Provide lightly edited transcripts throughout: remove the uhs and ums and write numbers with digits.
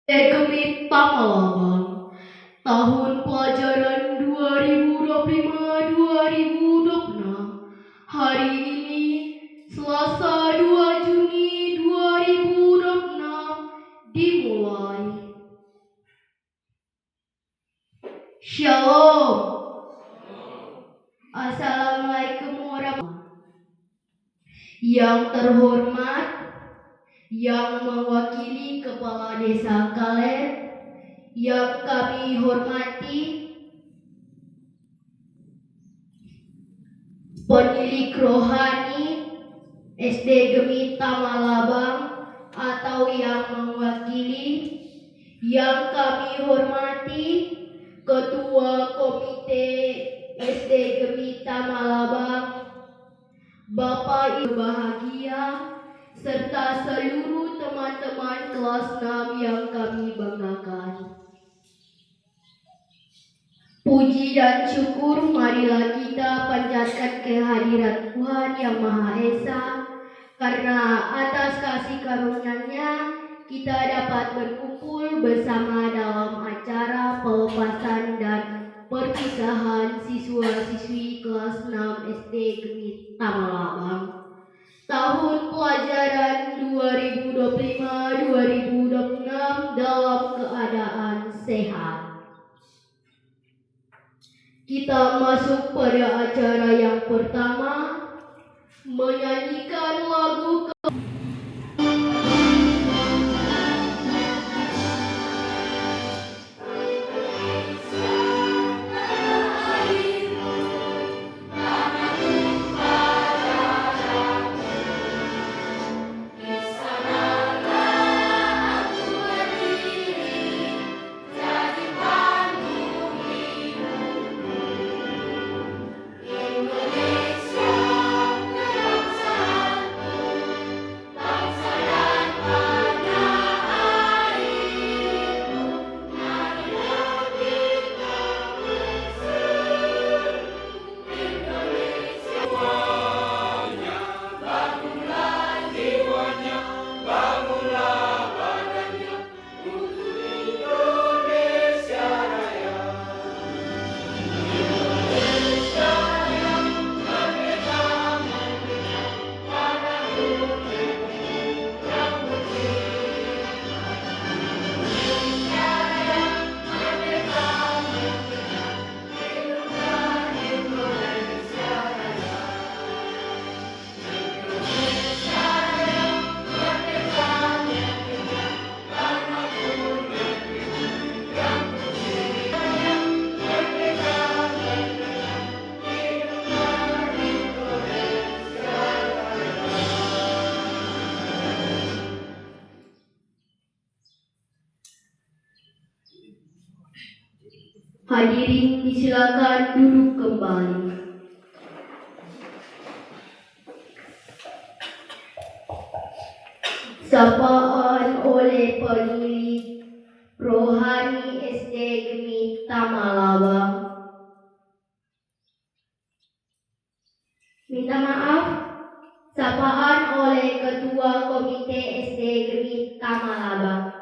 Gemit Pamalawang tahun pelajaran 2025-2026 hari ini Selasa 2 Juni 2026 dimulai. Shalom. Assalamualaikum warahmatullahi wabarakatuh. Yang terhormat, yang mewakili Kepala Desa Kaler, yang kami hormati penilik rohani SD Gemit Tamalabang atau yang mewakili, yang kami hormati Ketua Komite SD Gemit Tamalabang, Bapak Ibu bahagia, serta seluruh teman-teman kelas 6 yang kami banggakan. Puji dan syukur marilah kita panjatkan kehadirat Tuhan Yang Maha Esa, karena atas kasih karunia-Nya kita dapat berkumpul bersama dalam acara pelepasan dan perpisahan siswa-siswi kelas 6 SD Gemit Tamalabang tahun pelajaran 2025-2026 dalam keadaan sehat. Kita masuk pada acara yang pertama, menyanyikan lagu hadirin disilakan duduk kembali. Sapaan oleh penilik rohani SD Gemit Tamalabang. Minta maaf, sapaan oleh Ketua Komite SD Gemit Tamalabang.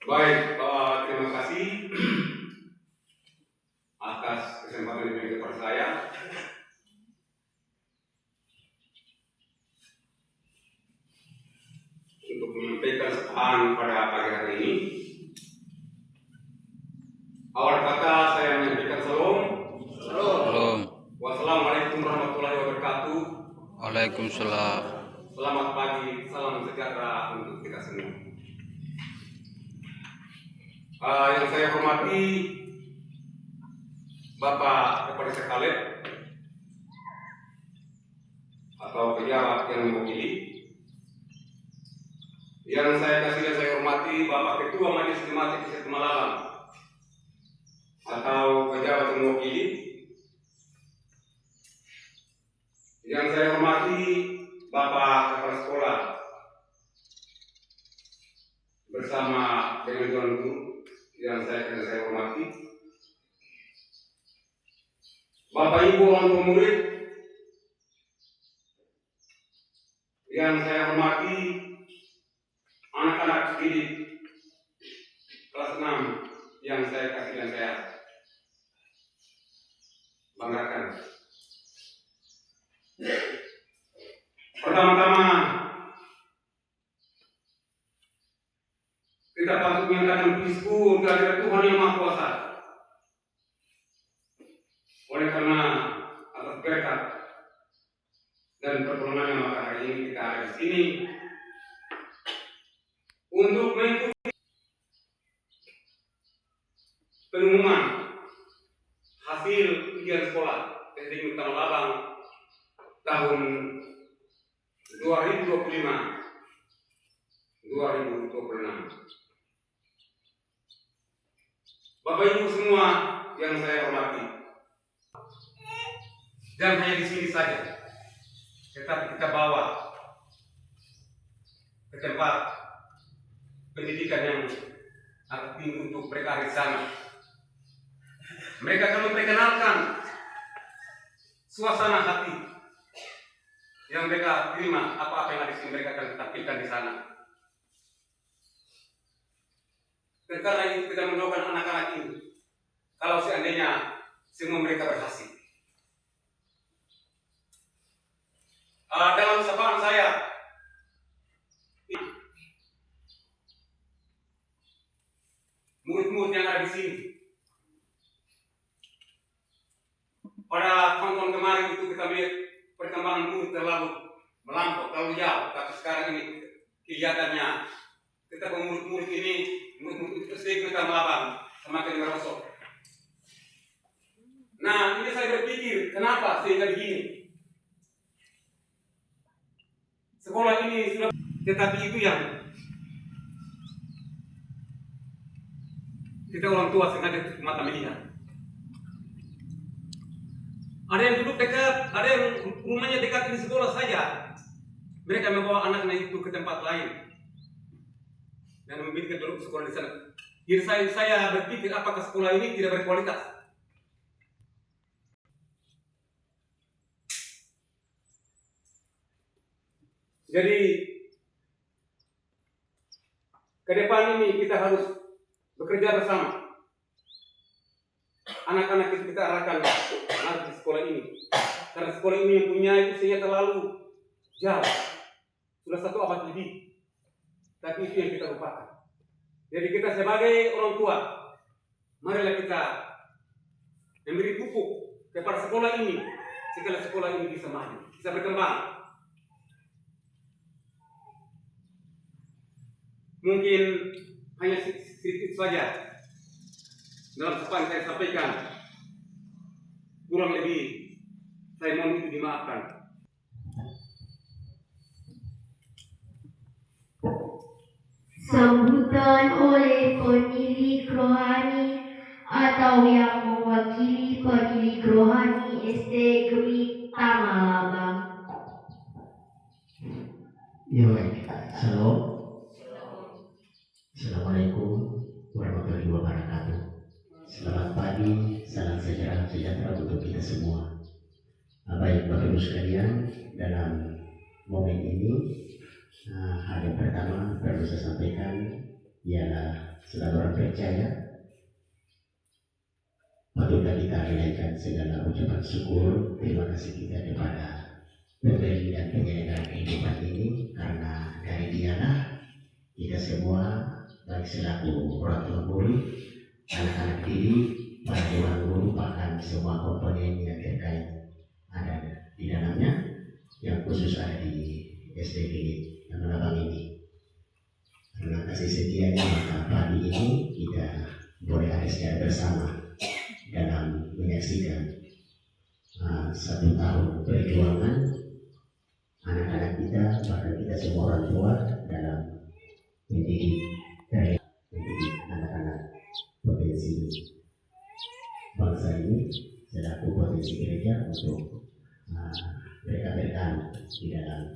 Baik, terima kasih atas kesempatan yang diberikan kepada saya. Untuk menyampaikan sapaan pada pagi hari ini. Awal kata saya menyampaikan salam. Salam. Wassalamualaikum warahmatullahi wabarakatuh. Waalaikumsalam. Selamat pagi, salam sejahtera untuk kita semua. Yang saya hormati Bapak Kepala Desa Kaler atau pejabat yang mewakili. Yang saya kasih dan saya hormati Bapak Ketua Majelis Jemaat Desa Tamalabang atau pejabat yang mewakili. Yang saya hormati Bapak Kepala Sekolah bersama dengan Tuan Guru yang saya hormati, Bapak Ibu orang tua murid, yang saya hormati anak-anak didik kelas 6 yang saya kasih dan saya banggakan. Pertama-tama kita patut menyatakan puji syukur kehadirat Tuhan yang Maha Kuasa. Oleh karena atas berkat dan pertolongannya maka hari ini kita ada di sini untuk mengikuti pengumuman hasil ujian sekolah SDN Tanah Abang tahun 2025-2026. Bapak Ibu semua yang saya hormati, dan hanya di sini saja, tetapi kita bawa ke tempat pendidikan yang agak tinggi untuk mereka di sana. Mereka akan memperkenalkan suasana hati yang mereka terima, apa-apa yang ada di sini mereka akan tampilkan di sana. Dan karena itu kita mendoakan anak-anak ini, kalau seandainya semua mereka berhasil. Dalam sapaan saya, murid-murid yang ada di sini, pada tahun-tahun kemarin itu kita melihat perkembangan murid terlalu melampau, terlalu jauh. Tapi sekarang ini kelihatannya kita murid-murid ini, murid-murid itu sedikit kita melabang, semakin merosot. Nah, ini saya berpikir, kenapa sehingga begini? Sekolah ini sudah, tetapi itu yang kita orang tua sengaja tutup mata melihat. Ada yang duduk dekat, ada yang rumahnya dekat di sekolah saja. Mereka membawa anaknya itu ke tempat lain dan membiarkan duduk sekolah di sana. Jadi saya berpikir, apakah sekolah ini tidak berkualitas? Jadi ke depan ini kita harus bekerja bersama. Anak-anak itu kita arahkan harus di sekolah ini, karena sekolah ini yang punya usianya terlalu jauh, sudah 1 abad lebih. Tapi itu yang kita lupakan. Jadi kita sebagai orang tua, marilah kita memberi pupuk kepada sekolah ini, segala sekolah ini bisa maju, bisa berkembang. Mungkin hanya sedikit saja dalam apa yang saya sampaikan, kurang lebih saya mohon itu dimaafkan. Sambutan oleh penilik rohani atau yang mewakili penilik rohani SD Gemi Tamalabang. Ya baik, Shalom. Assalamualaikum warahmatullahi wabarakatuh. Selamat pagi, salam sejahtera untuk kita semua. Baik Bapak Ibu sekalian, dalam momen ini hal yang pertama perlu saya sampaikan ialah selalu orang percaya patutlah kita menaikkan segala ucapan syukur, terima kasih kita kepada pemberi dan penyelenggara kehidupan ini, karena dari dialah kita semua, baik selaku orang tua murid, anak-anak didik, para dewan guru, bahkan semua komponen yang terkait ada di dalamnya, yang khusus ada di SDG Tanah Abang ini. Karena kasih setianya, maka pagi ini kita boleh ada secara bersama dalam menyaksikan 1 tahun perjuangan anak-anak kita, bahkan kita semua orang tua dalam mendidik anak-anak potensi bangsa ini selaku potensi gereja untuk mereka berkembang di dalam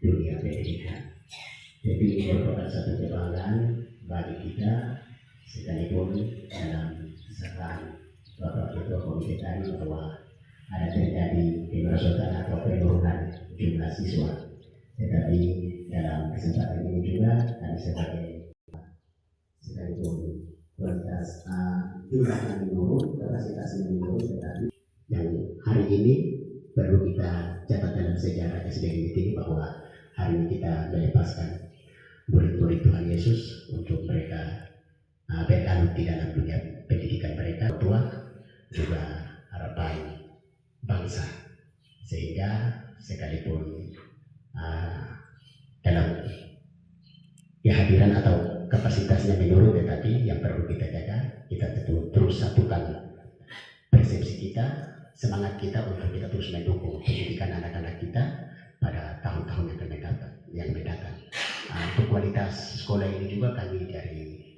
dunia pendidikan. Jadi ini merupakan satu kebanggaan bagi kita, sekalipun dalam kesalahan Bapak Ketua Komite tadi bahwa ada terjadi kemerosotan atau penurunan jumlah siswa. Tetapi dalam kesempatan ini juga kami sekalipun kualitas jumlahnya menurun, kapasitasnya menurun, tetapi yang hari ini perlu kita catat dalam sejarah SDGIT ini bahwa hari ini kita melepaskan murid-murid Tuhan Yesus untuk mereka berkalut di dalam dunia pendidikan mereka, tua juga harapan bangsa, sehingga sekalipun dalam kehadiran atau kapasitasnya menurun, tetapi yang perlu kita jaga, kita terus satukan persepsi kita, semangat kita untuk kita terus mendukung pendidikan anak-anak kita pada tahun-tahun yang mendatang. Untuk kualitas sekolah ini juga kami dari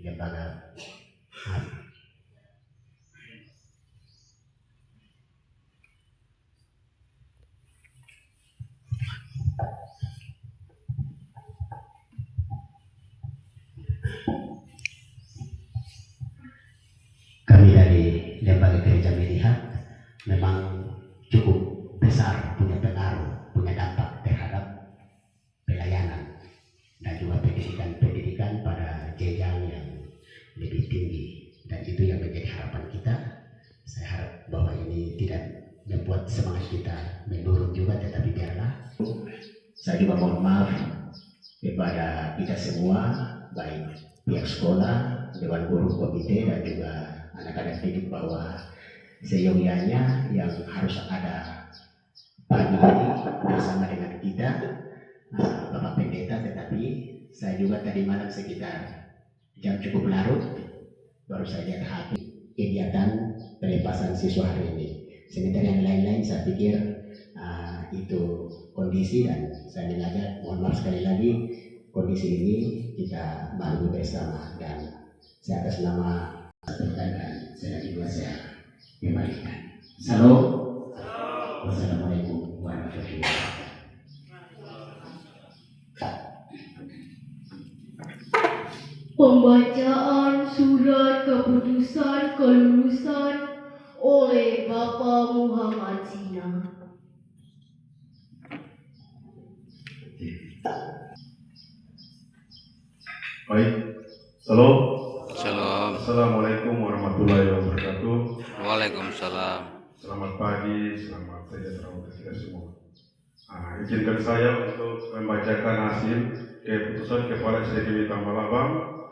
lembaga gereja melihat memang cukup besar punya pengaruh, punya dampak terhadap pelayanan dan juga pendidikan pada jenjang yang lebih tinggi, dan itu yang menjadi harapan kita. Saya harap bahwa ini tidak membuat semangat kita menurun juga, tetapi biarlah. Saya juga mohon maaf kepada kita semua, baik pihak sekolah, dewan guru, komite, dan juga anak-anak didik, bahwa seyogianya yang harus ada pagi ini bersama dengan kita Bapak Pendeta, tetapi saya juga tadi malam sekitar jam cukup larut baru saja hati kegiatan pelepasan siswa hari ini. Sementara yang lain-lain saya pikir itu kondisi, dan saya mengajak, mohon maaf sekali lagi, kondisi ini kita malu bersama, dan saya atas nama dan saya juga saya kembalikan. Salam. Wassalamualaikum warahmatullahi wabarakatuh. Pembacaan surat keputusan kelulusan oleh Bapak Muhammad Zina. Baik, salam. Salam. Assalamualaikum warahmatullahi wabarakatuh. Waalaikumsalam. Selamat pagi, selamat sejahtera untuk kita semua. Izinkan saya untuk membacakan hasil keputusan Kepala SDG Malabang,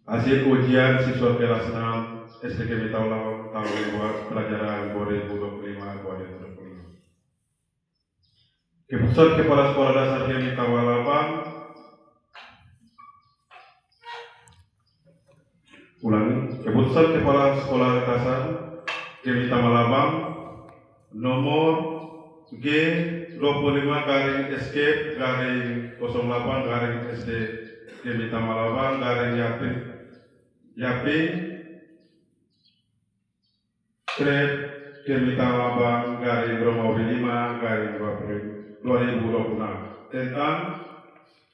hasil ujian siswa kelas 6 SDG Malabang tahun pelajaran 2025-2026. Keputusan Kepala Sekolah Dasar Kemita Malabang. Ulangi, keputusan Kepala Sekolah Dasar Kemita Malabang nomor G 25/Escape/08/SD Kemita Malabang Yaping Trade Kemita Malabang Romawi 5/2026 tentang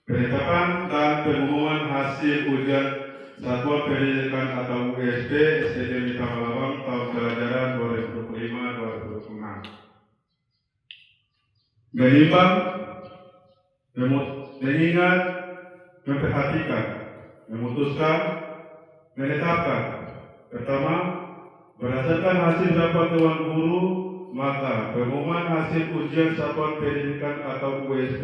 penetapan dan pengumuman hasil ujian Satuan Pendidikan atau USD SDG Kemita Malabang tahun pelajaran 2025-2026. Menimbang, mengingat, memperhatikan, memutuskan, menetapkan. Pertama, berdasarkan hasil rapat dewan guru, maka pengumuman hasil ujian Satuan Pendidikan atau USD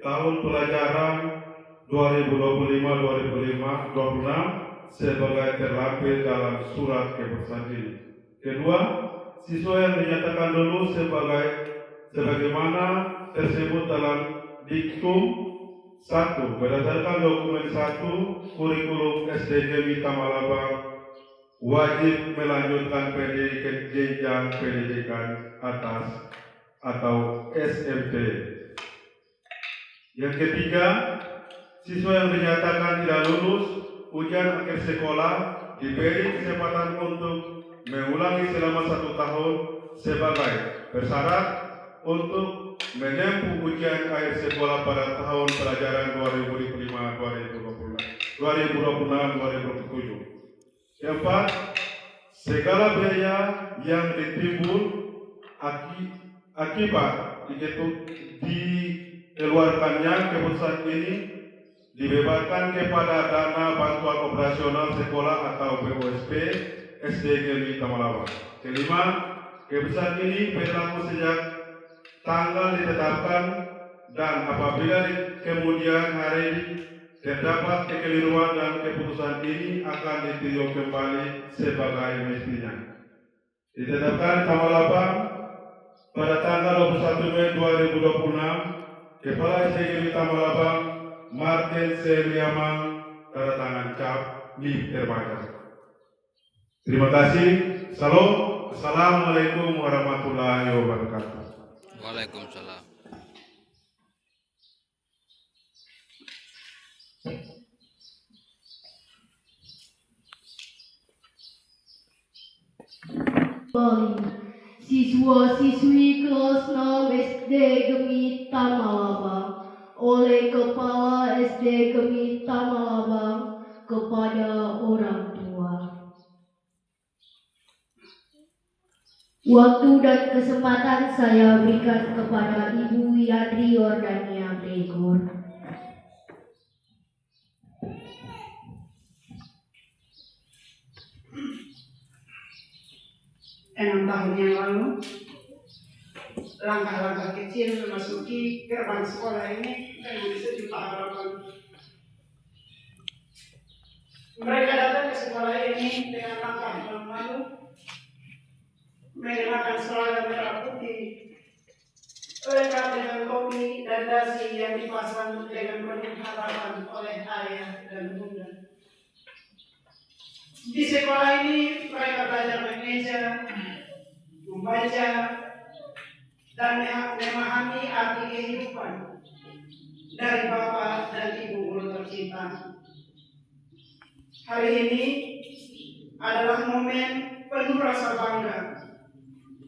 tahun pelajaran 2025-2026 sebagai terlampir dalam surat keputusan ini. Kedua, siswa yang dinyatakan lulus sebagaimana tersebut dalam diktum 1 berdasarkan dokumen 1 kurikulum SDG Kemita Malabang wajib melanjutkan pendidikan jenjang pendidikan atas atau SMP. Yang ketiga, siswa yang dinyatakan tidak lulus ujian akhir sekolah diberi kesempatan untuk mengulangi selama 1 tahun sebagai persyarat untuk menempuh ujian akhir sekolah pada tahun pelajaran 2025-2027. Keempat, segala biaya yang ditimbul akibat keluarkannya keputusan ini dibebankan kepada dana bantuan operasional sekolah atau BOSP SD Negeri Tamalaba. Kelima, keputusan ini berlaku sejak tanggal ditetapkan dan apabila kemudian hari terdapat kekeliruan dan keputusan ini akan ditinjau kembali sebagai mestinya. Ditetapkan Tamalaba pada tanggal 21 Mei 2026, Kepala SD Negeri Tamalaba Martin Seliamang, tanda tangan cap, NIM terbaca. Terima kasih. Salam. Assalamualaikum warahmatullahi wabarakatuh. Waalaikumsalam. Bali, siswa-siswi kelas 6 SD Gemi Tamalaba oleh Kepala SD Gemi Tamalaba kepada orang tua. Waktu dan kesempatan saya berikan kepada Ibu Yandri Yordania Gregor. 6 tahun yang lalu, langkah-langkah kecil memasuki gerbang sekolah ini dengan sejuta harapan. Mereka datang ke sekolah ini dengan langkah yang malu, mengenakan seragam merah putih, lengkap dengan topi dan dasi yang dipasang dengan penuh harapan oleh ayah dan bunda. Di sekolah ini mereka belajar mengeja, membaca, dan memahami arti kehidupan dari Bapak dan Ibu guru tercinta. Hari ini adalah momen penuh rasa bangga,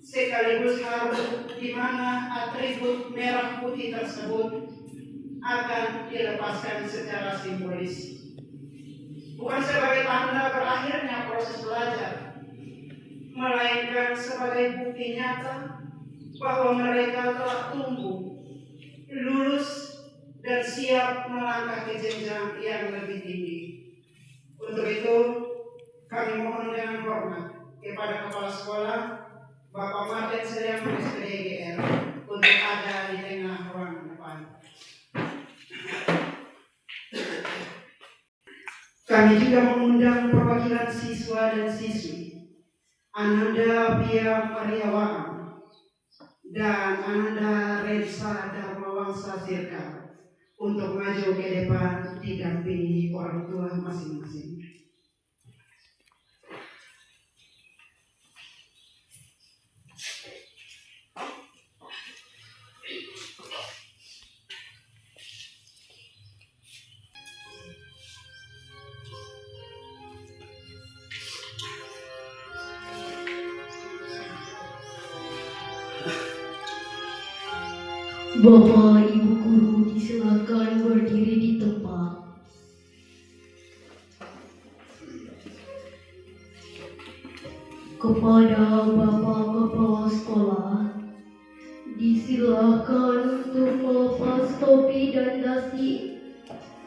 sekaligus haru di mana atribut merah putih tersebut akan dilepaskan secara simbolis. Bukan sebagai tanda berakhirnya proses belajar, melainkan sebagai bukti nyata bahwa mereka telah tumbuh, lulus, dan siap melangkah ke jenjang yang lebih tinggi. Untuk itu, kami mohon dengan hormat kepada Kepala Sekolah, Bapak Martin Seliamang SPDGR, untuk ada di tengah ruangan depan. Kami juga mengundang perwakilan siswa dan siswi Ananda Pia Mariawaan dan Ananda Rensa Dharmawangsa Sirka untuk maju ke depan didampingi orang tua masing-masing. Bapak Ibu guru disilakan berdiri di tempat. Kepada Bapak Kepala Sekolah disilakan untuk melepas topi dan dasi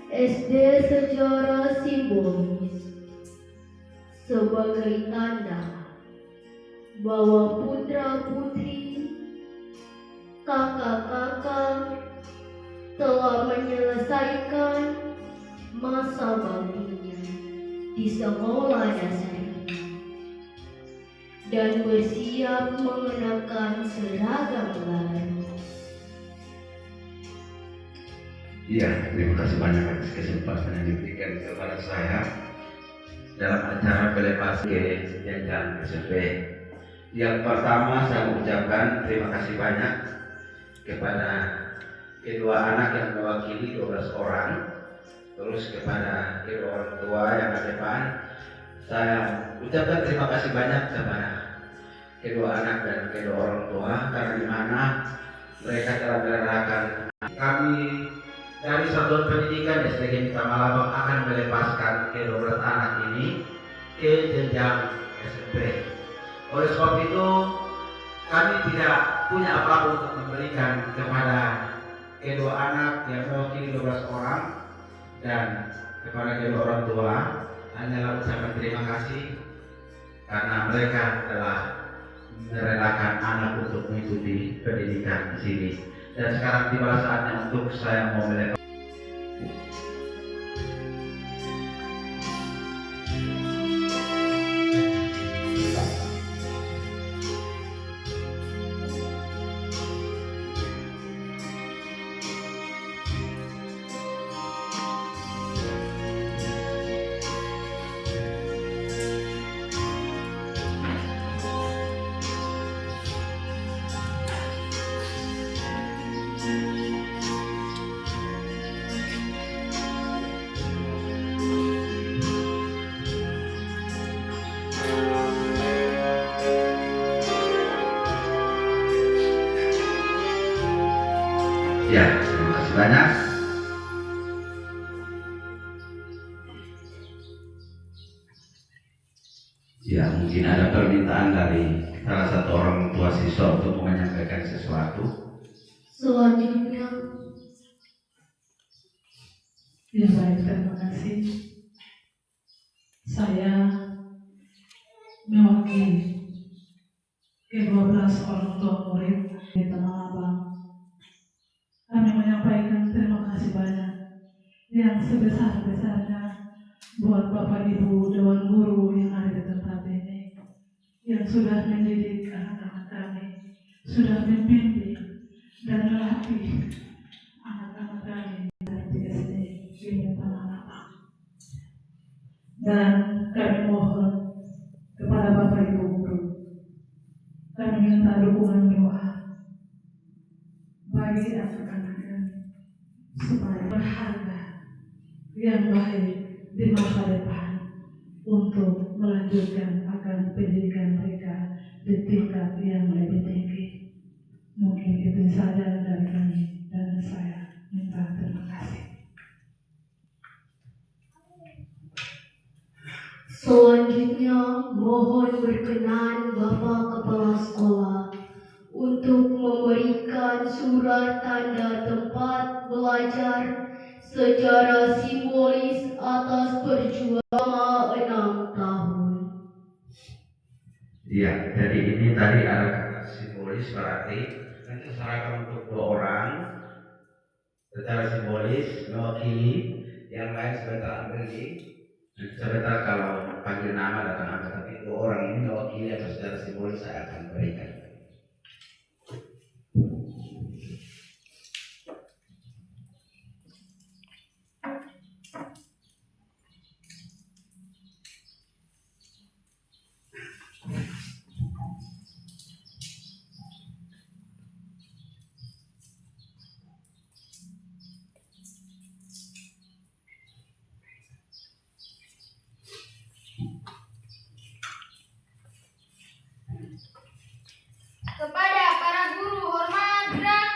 SD secara simbolis sebagai tanda bahwa putra-putri, kakak-kakak telah menyelesaikan masa baktinya di sekolah dasar ini dan bersiap mengenakan seragam baru. Iya, terima kasih banyak atas kesempatan yang diberikan kepada saya dalam acara pelepas ke jenjang SMP. Yang pertama saya mengucapkan terima kasih banyak kepada kedua anak yang mewakili 12 orang, terus kepada kedua orang tua yang ada depan. Saya ucapkan terima kasih banyak kepada kedua anak dan kedua orang tua karena di mana mereka telah merelakan kami dari Satuan Pendidikan SDG Tamalaba akan melepaskan ke-12 anak ini ke jenjang SMP. Oleh sebab itu kami tidak punya apa-apa untuk memberikan kepada kedua anak yang mewakili 12 orang dan kepada kedua orang tua hanyalah ucapan terima kasih karena mereka telah merelakan anak untuk mengikuti pendidikan di sini. Dan sekarang tiba saatnya untuk saya mau melepas. Ya, terima kasih banyak. Ya, mungkin ada permintaan dari salah satu orang tua siswa untuk menyampaikan sesuatu. Selanjutnya, Ya baik, terima kasih. Saya mewakili ke-12 orang tua murid di Tanah Abang. Kami menyampaikan terima kasih banyak yang sebesar-besarnya buat Bapak Ibu Dewan Guru yang ada di tempat ini, yang sudah mendidik anak-anak kami, sudah membimbing dan melatih anak-anak kami dari SD di Tanah Abang. Dan kami mohon kepada Bapak Ibu Guru, kami minta dukungan doa bagi anak-anak kami supaya berharga yang baik di masa depan untuk melanjutkan akan pendidikan mereka di tingkat yang lebih tinggi. Mungkin itu saja dari kami dan saya minta terima kasih. selanjutnya mohon berkenan Bapak Kepala Sekolah untuk memberikan surat tanda tempat belajar secara simbolis atas perjuangan 6 tahun. Iya, jadi ini tadi ada kata simbolis, berarti nanti serahkan untuk 2 orang secara simbolis mewakili, yang lain sebentar ambil di sebentar kalau panggil nama datang ambil, tapi 2 orang ini mewakili atau secara simbolis saya akan berikan. Kepada para guru hormat gerak.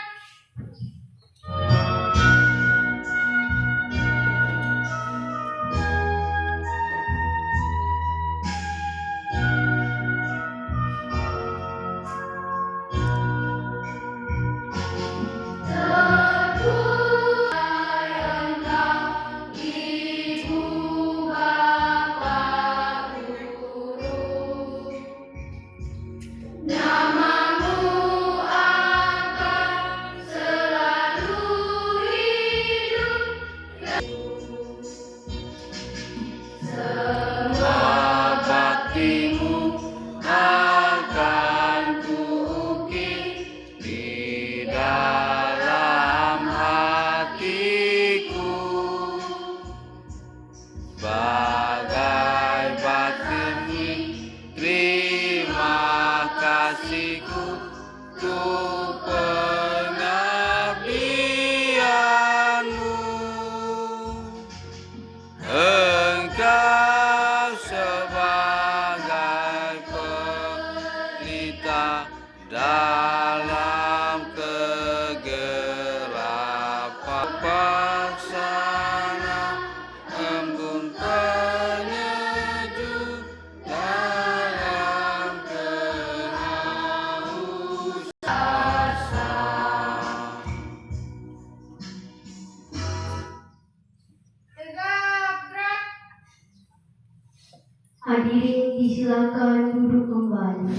Baktimu akan kuukir di dalam hatiku, bagai bakti terima kasihku untuk pengabdianmu. Engkau sebagai pelita dalam kegelapan, paksana embun penyejuk dalam kehausan. Hadirin disilakan duduk kembali.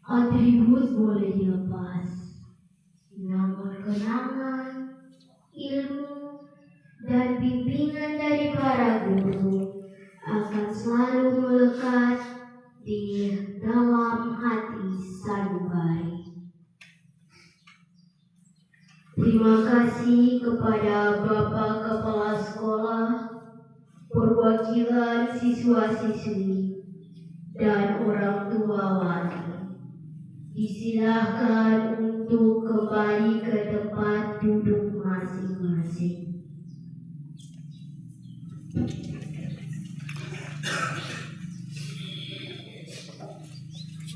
Atribut boleh dilepas, namun kenangan, ilmu, dan bimbingan dari para guru akan selalu melekat di dalam hati sanubari. Terima kasih kepada Bapak Kepala Sekolah, perwakilan siswa-siswi, dan orang tua wali. Disilahkan untuk kembali ke tempat duduk masing-masing.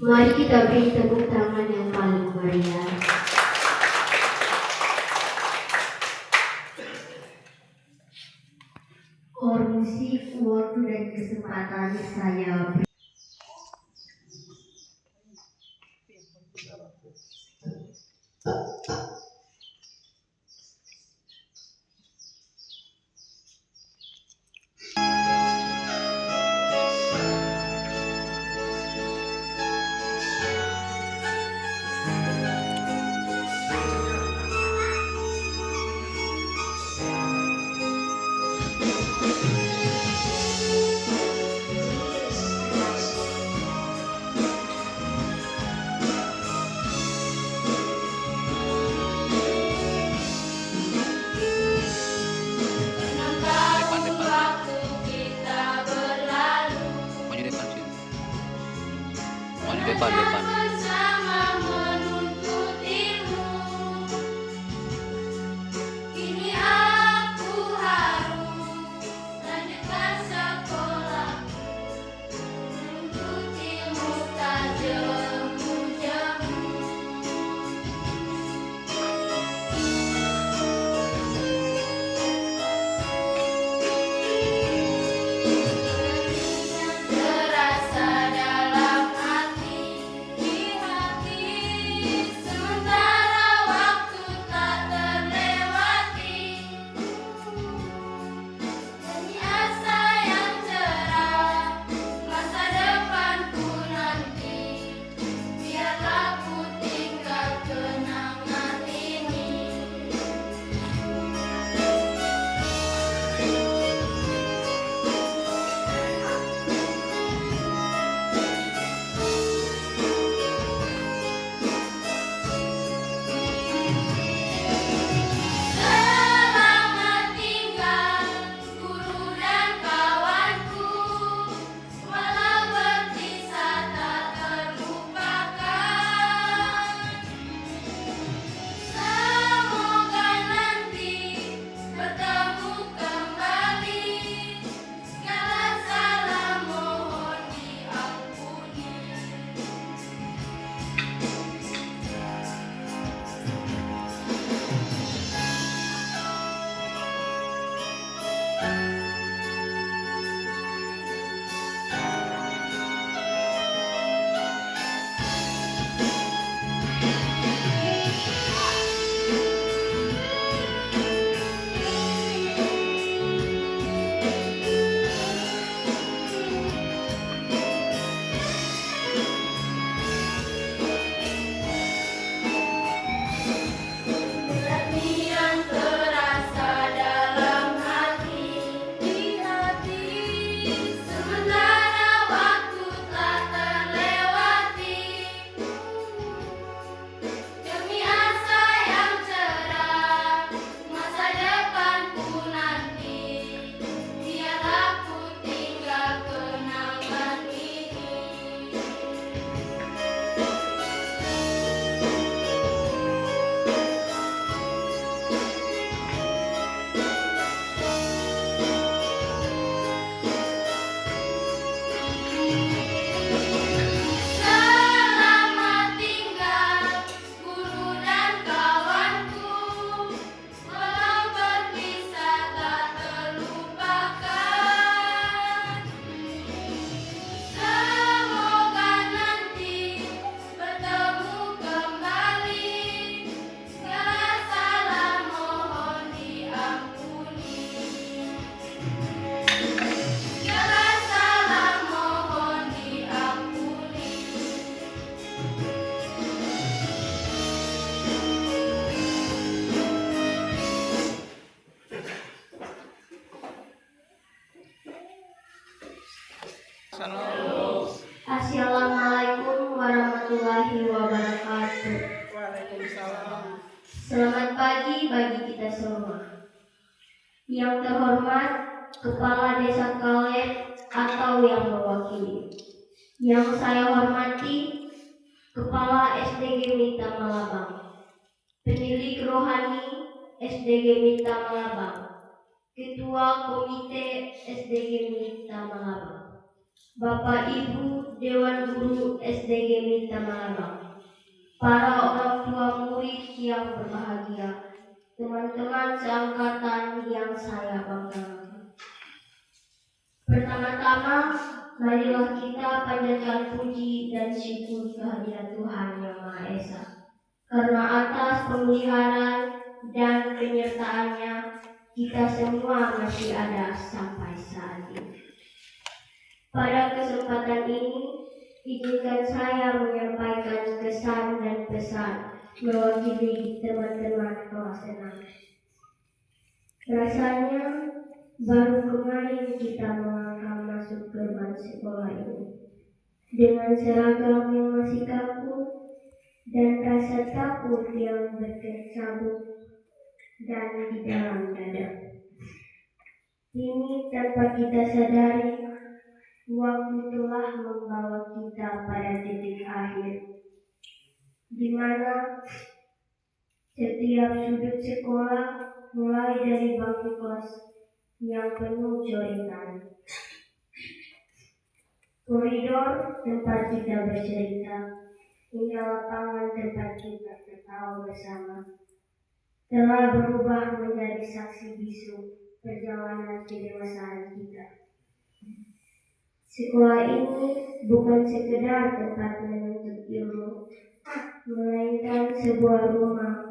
Mari kita beri tepuk tangan yang paling meriah. Musik, waktu dan kesempatan saya beri. Depan. Bersama menuntut ilmu. Kini aku harus lanjutkan sekolahku, menuntut ilmu tak jemu-jemu. Terasa dalam hati warahmatullahi wabarakatuh. Waalaikumsalam. Selamat pagi bagi kita semua. Yang terhormat Kepala Desa Kalet atau yang mewakili. Yang saya hormati Kepala SDG Mita Malabang, Penilik Rohani SDG Mita Malabang, Ketua Komite SDG Mita Malabang, Bapak Ibu Dewan Guru SDG Mita Malabang, para orang tua murid yang berbahagia, teman-teman seangkatan yang saya banggakan. Pertama-tama, marilah kita panjatkan puji dan syukur kehadirat Tuhan Yang Maha Esa, karena atas pemeliharaan dan penyertaannya kita semua masih ada sampai saat ini. Pada kesempatan ini, izinkan saya menyampaikan kesan dan pesan mewakili teman-teman kelas 6. Rasanya baru kemarin kita melangkah masuk gerbang sekolah ini dengan seragam yang masih kaku dan rasa takut yang berkecamuk dan di dalam dada. Ini tanpa kita sadari, waktu telah membawa kita pada titik akhir, di mana setiap sudut sekolah, mulai dari bangku kelas yang penuh coretan, koridor tempat kita bercerita, hingga lapangan tempat kita tertawa bersama, telah berubah menjadi saksi bisu perjalanan kedewasaan kita. Sekolah ini bukan sekedar tempat menuntut ilmu, melainkan sebuah rumah